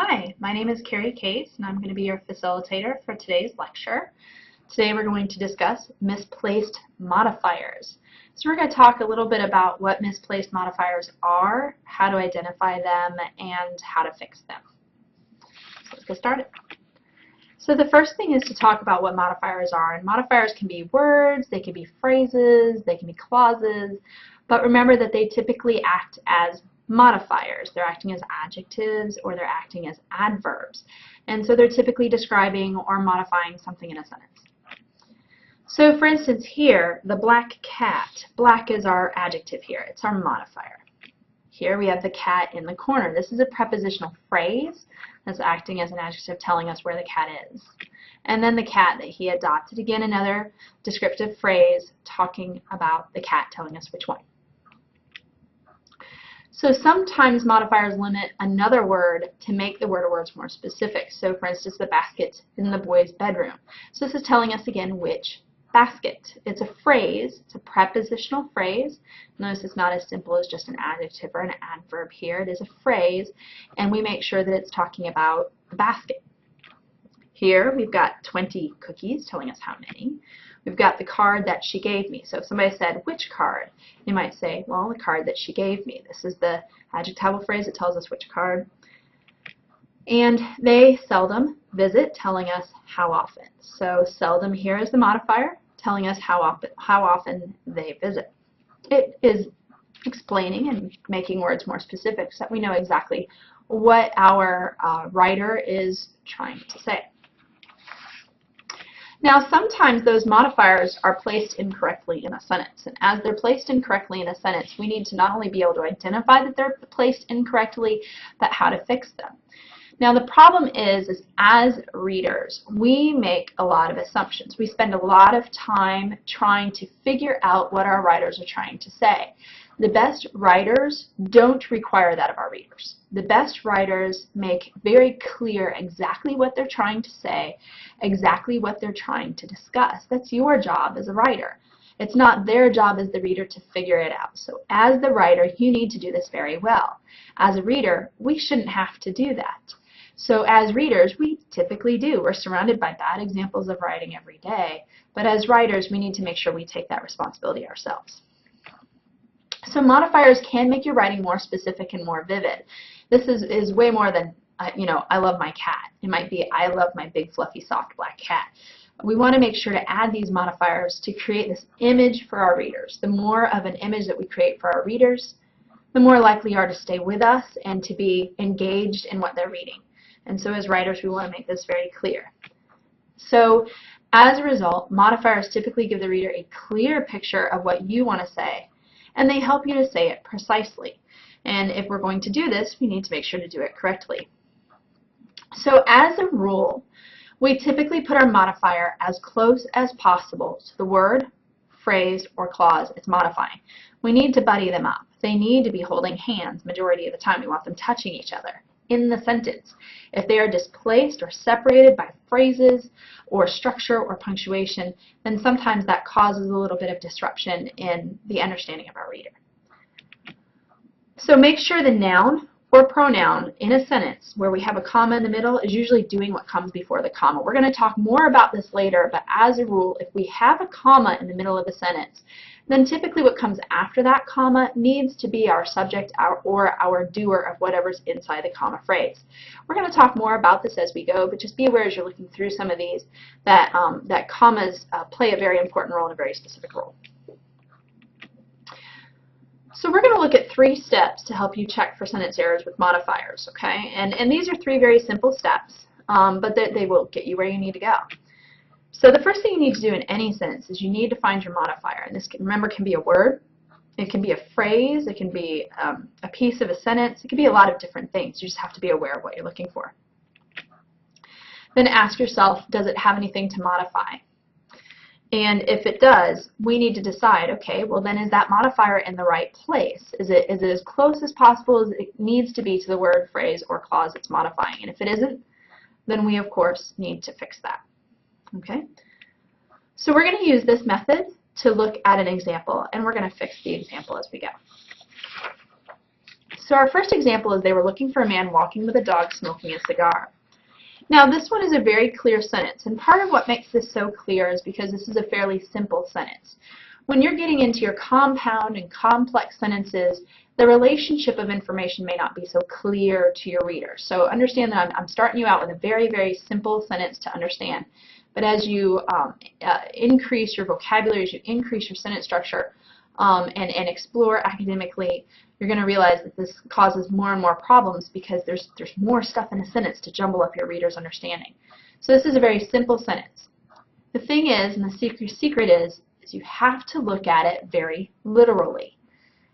Hi, my name is Carrie Case, and I'm going to be your facilitator for today's lecture. Today we're going to discuss misplaced modifiers. So we're going to talk a little bit about what misplaced modifiers are, how to identify them, and how to fix them. So let's get started. So the first thing is to talk about what modifiers are. And modifiers can be words, they can be phrases, they can be clauses, but remember that they typically act as modifiers. They're acting as adjectives or they're acting as adverbs. And so they're typically describing or modifying something in a sentence. So for instance here, the black cat. Black is our adjective here. It's our modifier. Here we have the cat in the corner. This is a prepositional phrase that's acting as an adjective telling us where the cat is. And then the cat that he adopted, again another descriptive phrase talking about the cat, telling us which one. So sometimes modifiers limit another word to make the word or words more specific. So for instance, the basket in the boy's bedroom. So this is telling us again which basket. It's a phrase, it's a prepositional phrase. Notice it's not as simple as just an adjective or an adverb here. It is a phrase, and we make sure that it's talking about the basket. Here we've got 20 cookies, telling us how many. We've got the card that she gave me. So if somebody said, which card? You might say, well, the card that she gave me. This is the adjectival phrase that tells us which card. And they seldom visit, telling us how often. So seldom here is the modifier, telling us how often they visit. It is explaining and making words more specific so that we know exactly what our writer is trying to say. Now sometimes those modifiers are placed incorrectly in a sentence, and as they're placed incorrectly in a sentence, we need to not only be able to identify that they're placed incorrectly, but how to fix them. Now the problem is as readers, we make a lot of assumptions. We spend a lot of time trying to figure out what our writers are trying to say. The best writers don't require that of our readers. The best writers make very clear exactly what they're trying to say, exactly what they're trying to discuss. That's your job as a writer. It's not their job as the reader to figure it out. So as the writer, you need to do this very well. As a reader, we shouldn't have to do that. So as readers, we typically do. We're surrounded by bad examples of writing every day, but as writers, we need to make sure we take that responsibility ourselves. So modifiers can make your writing more specific and more vivid. This is way more than, I love my cat. It might be, I love my big, fluffy, soft black cat. We want to make sure to add these modifiers to create this image for our readers. The more of an image that we create for our readers, the more likely are to stay with us and to be engaged in what they're reading. And so as writers, we want to make this very clear. So as a result, modifiers typically give the reader a clear picture of what you want to say, and they help you to say it precisely. And if we're going to do this, we need to make sure to do it correctly. So as a rule, we typically put our modifier as close as possible to the word, phrase, or clause it's modifying. We need to buddy them up. They need to be holding hands majority of the time. We want them touching each other in the sentence. If they are displaced or separated by phrases or structure or punctuation, then sometimes that causes a little bit of disruption in the understanding of our reader. So make sure the noun or pronoun in a sentence where we have a comma in the middle is usually doing what comes before the comma. We're going to talk more about this later, but as a rule, if we have a comma in the middle of a sentence, then typically what comes after that comma needs to be our subject or our doer of whatever's inside the comma phrase. We're going to talk more about this as we go, but just be aware as you're looking through some of these that, that commas play a very important role in a very specific role. So we're going to look at 3 steps to help you check for sentence errors with modifiers, okay? And these are 3 very simple steps, but they will get you where you need to go. So the first thing you need to do in any sentence is you need to find your modifier. And this, remember, can be a word, it can be a phrase, it can be a piece of a sentence, it can be a lot of different things. You just have to be aware of what you're looking for. Then ask yourself, does it have anything to modify? And if it does, we need to decide, okay, well then is that modifier in the right place? Is it as close as possible as it needs to be to the word, phrase, or clause it's modifying? And if it isn't, then we of course need to fix that. Okay? So we're going to use this method to look at an example, and we're going to fix the example as we go. So our first example is they were looking for a man walking with a dog smoking a cigar. Now this one is a very clear sentence, and part of what makes this so clear is because this is a fairly simple sentence. When you're getting into your compound and complex sentences, the relationship of information may not be so clear to your reader. So understand that I'm starting you out with a very, very simple sentence to understand. But as you increase your vocabulary, as you increase your sentence structure and explore academically, you're going to realize that this causes more and more problems because there's more stuff in a sentence to jumble up your reader's understanding. So this is a very simple sentence. The thing is, and the secret is you have to look at it very literally.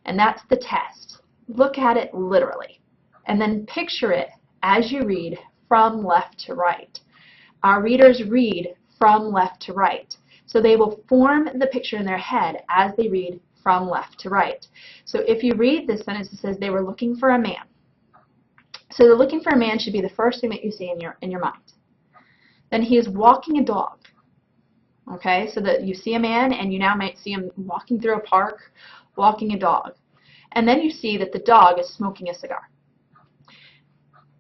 And that's the test. Look at it literally. And then picture it as you read from left to right. Our readers read from left to right. So they will form the picture in their head as they read from left to right. So if you read this sentence, it says they were looking for a man. So the looking for a man should be the first thing that you see in your mind. Then he is walking a dog. Okay, so that you see a man and you now might see him walking through a park, walking a dog. And then you see that the dog is smoking a cigar.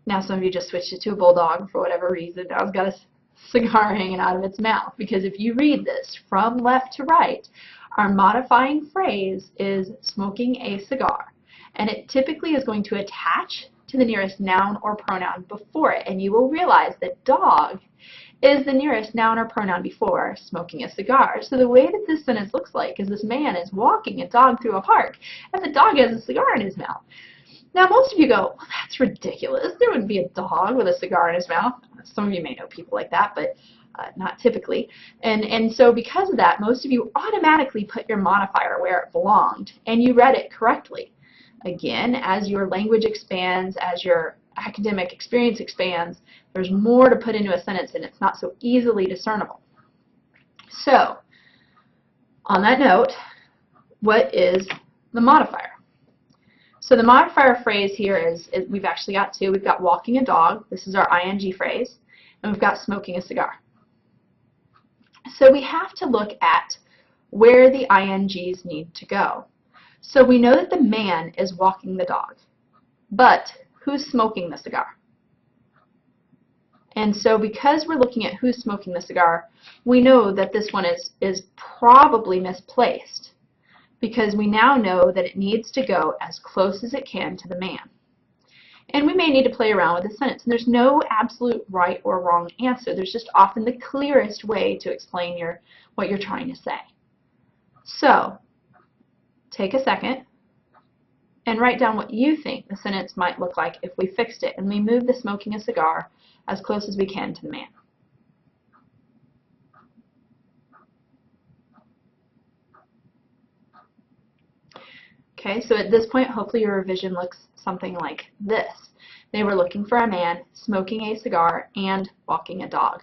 Now some of you just switched it to a bulldog for whatever reason. Now it's got a cigar hanging out of its mouth. Because if you read this from left to right, our modifying phrase is smoking a cigar. And it typically is going to attach to the nearest noun or pronoun before it. And you will realize that dog is the nearest noun or pronoun before smoking a cigar. So the way that this sentence looks like is this man is walking a dog through a park, and the dog has a cigar in his mouth. Now most of you go, well, that's ridiculous. There wouldn't be a dog with a cigar in his mouth. Some of you may know people like that, but not typically. And so because of that, most of you automatically put your modifier where it belonged, and you read it correctly. Again, as your language expands, as your academic experience expands, there's more to put into a sentence and it's not so easily discernible. So, on that note, what is the modifier? So the modifier phrase here is we've actually got two. We've got walking a dog, this is our ing phrase, and we've got smoking a cigar. So we have to look at where the INGs need to go. So we know that the man is walking the dog, but who's smoking the cigar? And so because we're looking at who's smoking the cigar, we know that this one is probably misplaced because we now know that it needs to go as close as it can to the man. And we may need to play around with the sentence. And there's no absolute right or wrong answer. There's just often the clearest way to explain what you're trying to say. So take a second and write down what you think the sentence might look like if we fixed it and we moved the smoking a cigar as close as we can to the man. Okay, so at this point, hopefully your revision looks something like this. They were looking for a man, smoking a cigar, and walking a dog.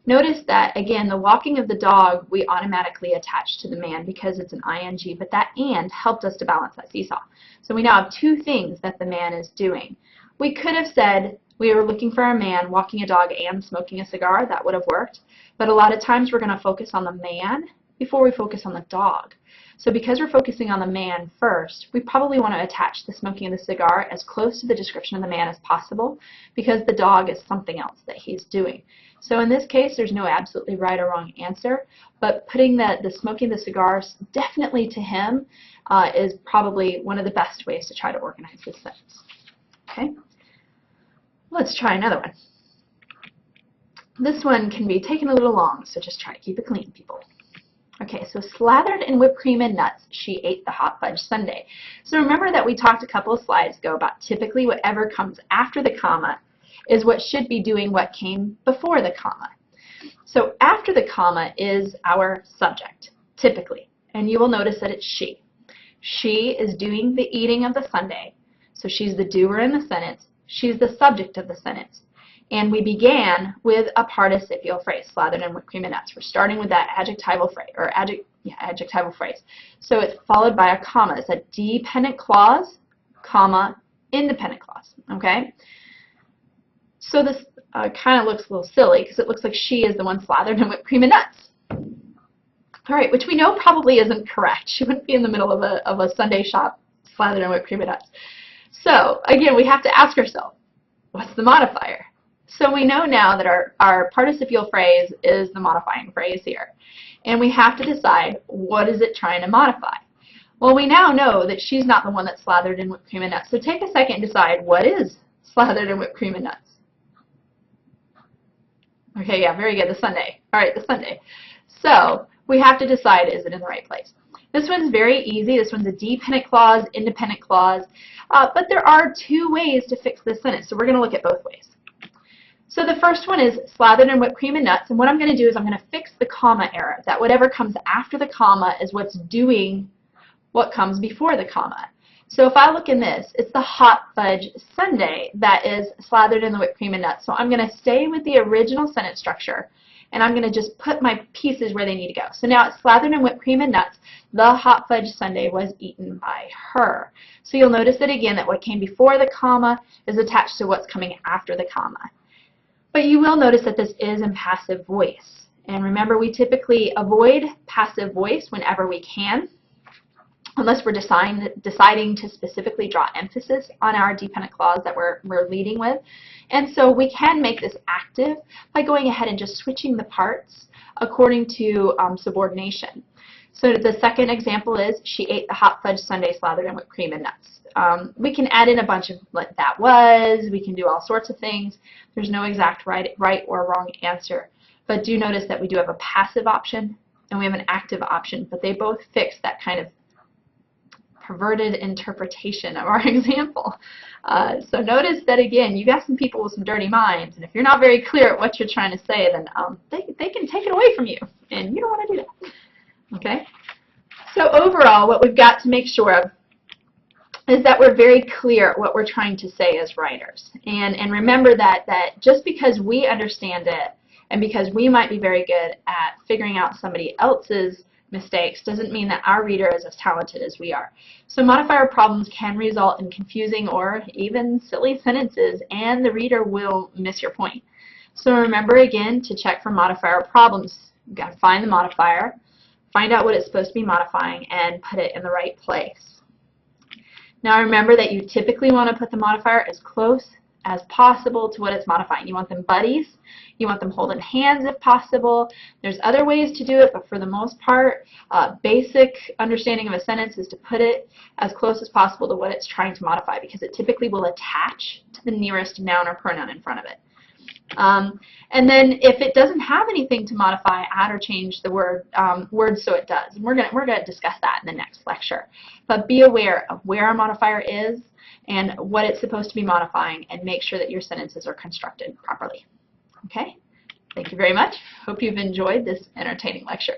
Notice that, again, the walking of the dog, we automatically attach to the man because it's an ing, but that and helped us to balance that seesaw. So we now have two things that the man is doing. We could have said we were looking for a man, walking a dog, and smoking a cigar. That would have worked. But a lot of times we're going to focus on the man before we focus on the dog. So because we're focusing on the man first, we probably want to attach the smoking of the cigar as close to the description of the man as possible because the dog is something else that he's doing. So in this case, there's no absolutely right or wrong answer, but putting the smoking of the cigars definitely to him is probably one of the best ways to try to organize this sentence. Okay, let's try another one. This one can be taken a little long, so just try to keep it clean, people. Okay, so slathered in whipped cream and nuts, she ate the hot fudge sundae. So remember that we talked a couple of slides ago about typically whatever comes after the comma is what should be doing what came before the comma. So after the comma is our subject, typically, and you will notice that it's she. She is doing the eating of the sundae, so she's the doer in the sentence, she's the subject of the sentence. And we began with a participial phrase, slathered in whipped cream and nuts. We're starting with that adjectival phrase, or adjectival phrase. So it's followed by a comma. It's a dependent clause, comma, independent clause. Okay? So this kind of looks a little silly because it looks like she is the one slathered in whipped cream and nuts. All right, which we know probably isn't correct. She wouldn't be in the middle of a sundae shop slathered in whipped cream and nuts. So again, we have to ask ourselves, what's the modifier? So we know now that our participial phrase is the modifying phrase here. And we have to decide, what is it trying to modify? Well, we now know that she's not the one that's slathered in whipped cream and nuts. So take a second and decide, what is slathered in whipped cream and nuts? Okay, yeah, very good, the sundae. All right, the sundae. So we have to decide, is it in the right place? This one's very easy. This one's a dependent clause, independent clause. But there are two ways to fix this sentence, so we're going to look at both ways. So the first one is slathered in whipped cream and nuts, and what I'm going to do is I'm going to fix the comma error, that whatever comes after the comma is what's doing what comes before the comma. So if I look in this, it's the hot fudge sundae that is slathered in the whipped cream and nuts. So I'm going to stay with the original sentence structure, and I'm going to just put my pieces where they need to go. So now it's slathered in whipped cream and nuts. The hot fudge sundae was eaten by her. So you'll notice that again, that what came before the comma is attached to what's coming after the comma. But you will notice that this is in passive voice. And remember, we typically avoid passive voice whenever we can, unless we're deciding to specifically draw emphasis on our dependent clause that we're leading with. And so we can make this active by going ahead and just switching the parts according to subordination. So the second example is, she ate the hot fudge sundae slathered in whipped cream and nuts. We can add in a bunch of what that was. We can do all sorts of things. There's no exact right or wrong answer. But do notice that we do have a passive option and we have an active option, but they both fix that kind of perverted interpretation of our example. So notice that again, you got some people with some dirty minds, and if you're not very clear at what you're trying to say, then they can take it away from you, and you don't want to do that. Okay? So overall, what we've got to make sure of is that we're very clear at what we're trying to say as writers. And remember that just because we understand it and because we might be very good at figuring out somebody else's mistakes doesn't mean that our reader is as talented as we are. So modifier problems can result in confusing or even silly sentences, and the reader will miss your point. So remember again to check for modifier problems. You've got to find the modifier, find out what it's supposed to be modifying, and put it in the right place. Now remember that you typically want to put the modifier as close as possible to what it's modifying. You want them buddies. You want them holding hands if possible. There's other ways to do it, but for the most part, basic understanding of a sentence is to put it as close as possible to what it's trying to modify, because it typically will attach to the nearest noun or pronoun in front of it. And then if it doesn't have anything to modify, add or change the word so it does. And we're gonna discuss that in the next lecture. But be aware of where our modifier is and what it's supposed to be modifying, and make sure that your sentences are constructed properly. Okay? Thank you very much. Hope you've enjoyed this entertaining lecture.